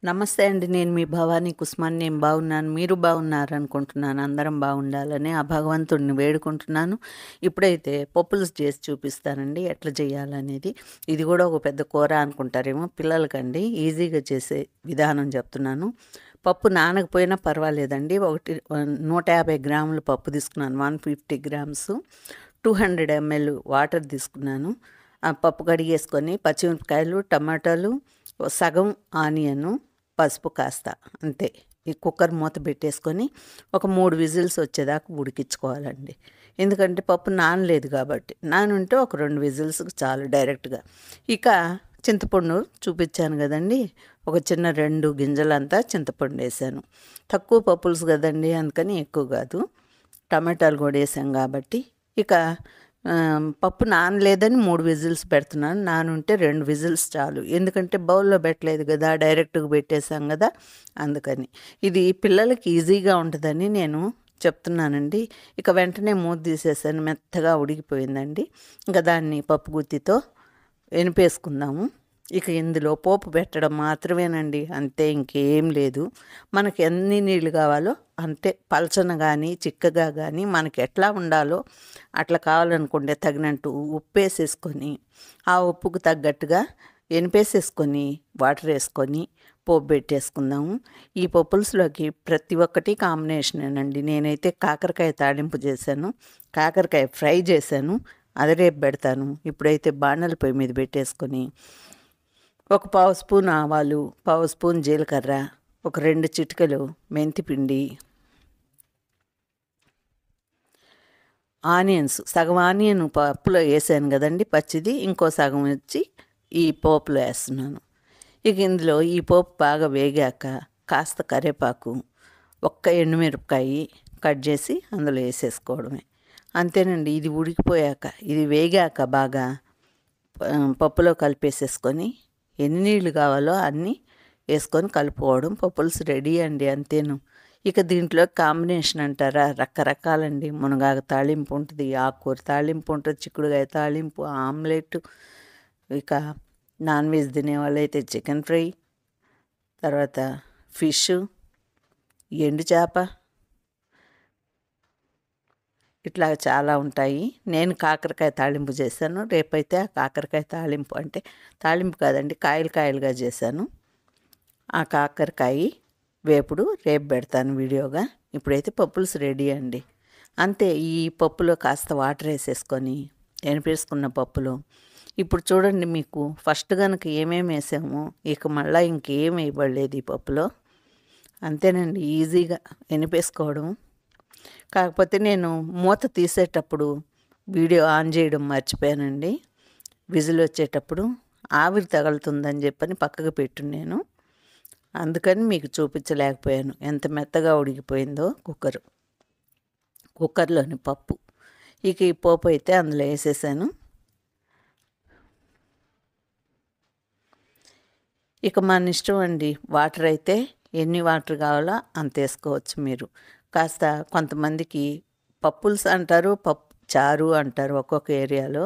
నమస్తే అండి. నేను మీ భవానీ కుస్మాన్. నేను బాగున్నాను. మీరు బాగున్నారనుకుంటున్నాను. అందరం బాగుండాలని ఆ భగవంతుడిని వేడుకుంటున్నాను. ఇప్పుడైతే పప్పులు చేసి చూపిస్తానండి ఎట్లా చేయాలనేది. ఇది కూడా ఒక పెద్ద కూర అనుకుంటారేమో, పిల్లలకండి ఈజీగా చేసే విధానం చెప్తున్నాను. పప్పు నానకపోయినా పర్వాలేదండి. 150 గ్రాముల పప్పు తీసుకున్నాను, 150 గ్రామ్స్. 200 ml వాటర్ తీసుకున్నాను. ఆ పప్పు కడిగేసుకొని పచ్చిమిరపకాయలు, టమాటాలు, సగం ఆనియను, పసుపు కాస్త, అంతే. ఈ కుక్కర్ మూత పెట్టేసుకొని ఒక 3 విజిల్స్ వచ్చేదాకా ఉడికించుకోవాలండి. ఎందుకంటే పప్పు నానలేదు కాబట్టి. నానుంటే ఒక 2 విజిల్స్కి చాలు డైరెక్ట్గా. ఇక చింతపండు చూపించాను కదండి, ఒక చిన్న 2 గింజలంతా చింతపండు వేసాను. తక్కువ పప్పులుసు కదండి, అందుకని ఎక్కువ కాదు. టమాటాలు కూడా వేసాం కాబట్టి. ఇక పప్పు నానలేదని 3 విజిల్స్ పెడుతున్నాను. నానుంటే 2 విజిల్స్ చాలు. ఎందుకంటే బౌల్లో పెట్టలేదు కదా, డైరెక్ట్గా పెట్టేసాం కదా, అందుకని. ఇది పిల్లలకి ఈజీగా ఉంటుందని నేను చెప్తున్నానండి. ఇక వెంటనే మూత తీసేసాను, మెత్తగా ఉడికిపోయిందండి. ఇంకా దాన్ని పప్పు గుత్తితో ఎనిపేసుకుందాము. ఇక ఇందులో పోపు పెట్టడం మాత్రమేనండి, అంతే, ఇంకేం లేదు. మనకి ఎన్ని నీళ్ళు కావాలో అంతే, పలచన కానీ చిక్కగా కానీ మనకి ఎట్లా ఉండాలో అట్లా కావాలనుకుంటే తగినట్టు ఉప్పు వేసేసుకొని, ఆ ఉప్పుకు తగ్గట్టుగా ఎనిపేసేసుకొని వాటర్ వేసుకొని పోపు పెట్టేసుకుందాము. ఈ పప్పుల్స్లోకి ప్రతి ఒక్కటి కాంబినేషనేనండి. నేనైతే కాకరకాయ తాలింపు చేశాను, కాకరకాయ ఫ్రై చేశాను, అది రేపు పెడతాను. ఇప్పుడైతే బాణల పొయ్యి మీద పెట్టేసుకొని ఒక పావు స్పూన్ ఆవాలు, పావు స్పూన్ జీలకర్ర, ఒక 2 చిటికెలు మెంతిపిండి, ఆనియన్స్, సగం ఆనియన్ పప్పులో వేసాను కదండి పచ్చిది, ఇంకో సగం వచ్చి ఈ పోపులో వేస్తున్నాను. ఇక ఇందులో ఈ పోపు బాగా వేగాక కాస్త కరివేపాకు, ఒక్క ఎండుమిరపకాయ కట్ చేసి అందులో వేసేసుకోవడమే, అంతేనండి. ఇది ఉడికిపోయాక, ఇది వేగాక బాగా పప్పులో కలిపేసేసుకొని ఎన్ని నీళ్ళు కావాలో అన్నీ వేసుకొని కలుపుకోవడం. పప్పులుసు రెడీ అండి, అంతేను. ఇక దీంట్లో కాంబినేషన్ అంటారా, రకరకాలండి. మునగాకు తాళింపు ఉంటుంది, ఆకుకూర తాళింపు ఉంటుంది, చిక్కుడుకాయ తాళింపు, ఆమ్లెట్, ఇక నాన్ వెజ్ తినేవాళ్ళు అయితే చికెన్ ఫ్రై, తర్వాత ఫిష్, ఎండు చేప, ఇట్లా చాలా ఉంటాయి. నేను కాకరకాయ తాళింపు చేశాను. రేపైతే ఆ కాకరకాయ తాళింపు, అంటే తాళింపు కాదండి, కాయలు కాయలుగా చేశాను. ఆ కాకరకాయ వేపుడు రేపు పెడతాను వీడియోగా. ఇప్పుడైతే పప్పులుసు రెడీ అండి, అంతే. ఈ పప్పులో కాస్త వాటర్ వేసేసుకొని ఎనిపేసుకున్న పప్పులో ఇప్పుడు చూడండి, మీకు ఫస్ట్ కనుక ఏమేమి వేసామో ఇక మళ్ళీ ఇంకేం వేయబడలేదు ఈ పప్పులో, అంతేనండి. ఈజీగా ఎనిపేసుకోవడం. కాకపోతే నేను మూత తీసేటప్పుడు వీడియో ఆన్ చేయడం మర్చిపోయానండి. విజిల్ వచ్చేటప్పుడు ఆవిరి తగులుతుందని చెప్పని పక్కకు పెట్టున్నాను, అందుకని మీకు చూపించలేకపోయాను ఎంత మెత్తగా ఉడికిపోయిందో కుక్కర్లోని పప్పు. ఇక ఈ పోపు అయితే అందులో వేసేసాను. ఇక మన ఇష్టం అండి, వాటర్ అయితే ఎన్ని వాటర్ కావాలో అంత వేసుకోవచ్చు మీరు. కాస్త కొంతమందికి పప్పుల్స్ అంటారు, పప్పు చారు అంటారు ఒక్కొక్క ఏరియాలో.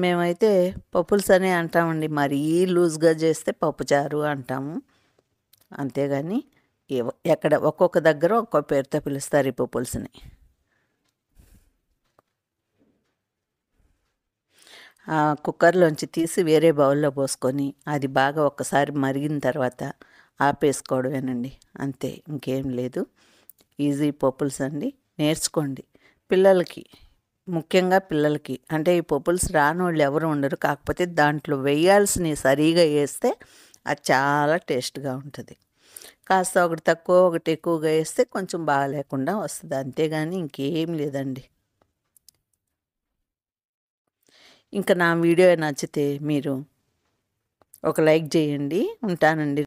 మేమైతే పప్పుల్స్ అనే అంటామండి. మరీ లూజ్గా చేస్తే పప్పు చారు అంటాము, అంతేగాని ఎక్కడ ఒక్కొక్క దగ్గర ఒక్కొక్క పేరుతో పిలుస్తారు ఈ పప్పుల్స్ని. కుక్కర్లోంచి తీసి వేరే బౌల్లో పోసుకొని అది బాగా ఒక్కసారి మరిగిన తర్వాత ఆపేసుకోవడమేనండి, అంతే, ఇంకేం లేదు. ఈజీ పప్పుల్స్ అండి, నేర్చుకోండి. పిల్లలకి, ముఖ్యంగా పిల్లలకి, అంటే ఈ పప్పుల్స్ రాని వాళ్ళు ఎవరు ఉండరు. కాకపోతే దాంట్లో వేయాల్సినవి సరిగా వేస్తే అది చాలా టేస్ట్గా ఉంటుంది. కాస్త ఒకటి తక్కువ ఒకటి ఎక్కువగా వేస్తే కొంచెం బాగా లేకుండా వస్తుంది, అంతేగాని ఇంకేం లేదండి. ఇంకా నా వీడియో నచ్చితే మీరు ఒక లైక్ చేయండి. ఉంటానండి.